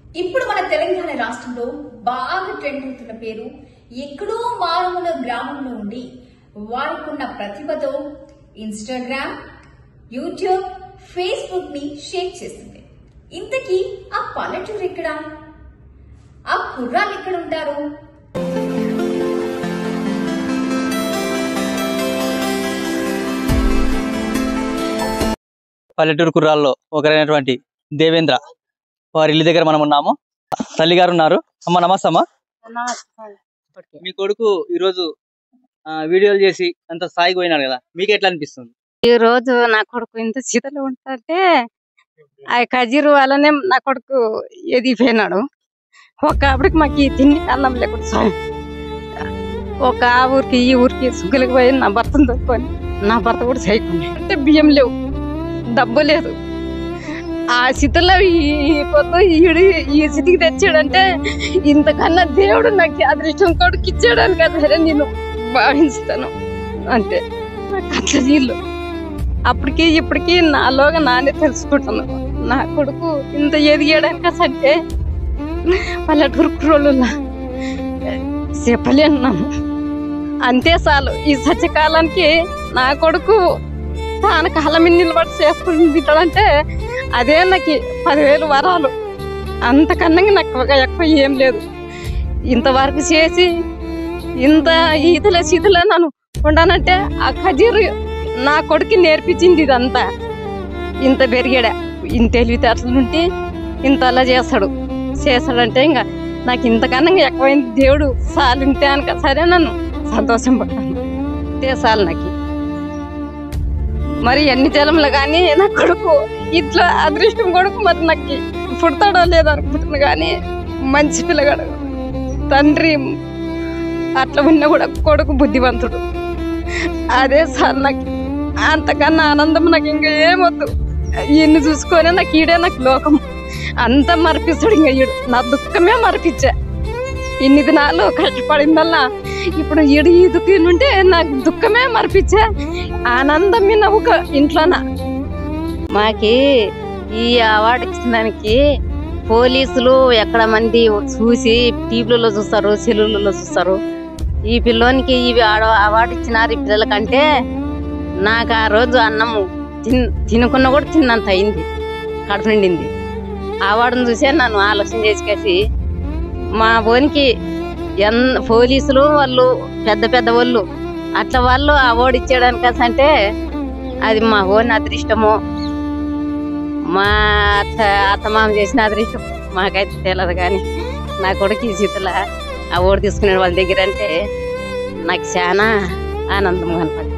ఇప్పుడు మన తెలంగాణ రాష్ట్రంలో బాగా ట్రెండ్ అవుతున్న పేరు ఎక్కడో మారుమూల గ్రామంలో ఉండి వారికున్న ప్రతిభతో ఇన్స్టాగ్రామ్, యూట్యూబ్, ఫేస్బుక్ ని షేక్ చేసింది. ఇంతకీ ఆ పల్లెటూరు ఎక్కడ? ఆ కుర్రాళ్ళు ఎక్కడ ఉంటారు? పల్లెటూరు కుర్రాల్లో ఒకరైనటువంటి దేవేంద్ర వారి ఇల్లు దగ్గర మనం ఉన్నాము. తల్లి గారు ఉన్నారు. అమ్మ నమస్తే అమ్మ. మీ కొడుకు ఈరోజు వీడియోలు చేసి అంత స్థాయికి పోయినాడు కదా, మీకు ఎట్లా అనిపిస్తుంది? ఈ రోజు నా కొడుకు ఇంత శీతలు ఉంటే ఆ ఖజీరు వల్లనే నా కొడుకు ఎదిగిపోయినాడు. ఒక ఆవిడకి మాకు తిండి అన్నం లేకుండా ఒక ఆ ఊరికి ఈ ఊరికి సుగ్గులకు పోయి నా భర్తను దొరుకుని నా భర్త కూడా చేయకుండా అంటే బియ్యం లేవు, డబ్బు లేదు. ఆ స్థితిలో ఈ స్థితికి తెచ్చాడంటే ఇంతకన్నా దేవుడు నాకు అదృష్టం కొడుకు ఇచ్చాడని కదా సరే నేను భావిస్తాను. అంతే నాకు అట్లా వీళ్ళు అప్పటికి ఇప్పటికి నాలోగా నానే తెలుసుకుంటున్నాను. నా కొడుకు ఇంత ఎదిగాడని కసంటే పల్లెటూరు కుర్రోళ్ళు చెప్పలేను. అంతే చాలు. ఈ సత్యకాలానికి నా కొడుకు తాన కాలం మీద నిలబడి చేసుకుని తింటాడంటే అదే నాకు 10,000 వరాలు. అంతకన్నా నాకు ఎక్కువ ఏం లేదు. ఇంతవరకు చేసి ఇంత ఈతలే శీతలే నన్ను ఉండానంటే ఆ ఖజీరు నా కొడుకు నేర్పించింది. ఇదంతా ఇంత పెరిగాడా, ఇంత తెలివితేటలుంటే ఇంత అలా చేస్తాడంటే ఇంకా నాకు ఇంతకన్నా ఎక్కువైంది దేవుడు సాలింతే అనక సరే నన్ను సంతోషం పడ్డాను. అంతే చాలు నాకు. మరి ఎన్ని జలంలో కానీ నా కొడుకు ఇట్లా అదృష్టం కొడుకు మరి నాకు పుడతాడో లేదో అనుకుంటున్నా. కానీ మంచి పిల్లగాడు, తండ్రి అట్లా ఉన్నా కూడా కొడుకు బుద్ధివంతుడు. అదే సార్ నాకు అంతకన్నా ఆనందం నాకు ఇంకా ఏమొద్దు. ఈయన్ని చూసుకొని నాకు ఈడే నాకు లోకం అంతా మరిపిస్తాడు. ఇంకా ఈడు నా దుఃఖమే మరిపించా. ఇన్ని దినాలు కష్టపడిందల్లా ఇప్పుడు ఈడు ఈ దుఃఖం ఉంటే నాకు దుఃఖమే మరిపించా. ఆనందం మీద ఒక ఇంట్లోన మాకి ఈ అవార్డు ఇచ్చడానికి పోలీసులు ఎక్కడ మంది చూసి టీవీలలో చూస్తారు, సెల్లులలో చూస్తారు. ఈ పిల్లోనికి ఇవి అవార్డు ఇచ్చినారు ఈ పిల్లలకంటే నాకు ఆ రోజు అన్నము తినుకున్న కూడా తిన్నంత అయింది, కడుపు నిండింది. అవార్డును చూసే నన్ను ఆలోచన చేసుకేసి మా బోనికి పోలీసులు వాళ్ళు పెద్ద వాళ్ళు అట్లా వాళ్ళు అవార్డు ఇచ్చేయడానికి అంటే అది మా ఓన్ అదృష్టమో మా అత్తమామ చేసిన అదృష్టం మాకైతే తెలియదు. కానీ నా కొడుకు ఈ స్థితిలో అవార్డు తీసుకునే వాళ్ళ దగ్గర అంటే నాకు చాలా ఆనందం కనపడింది.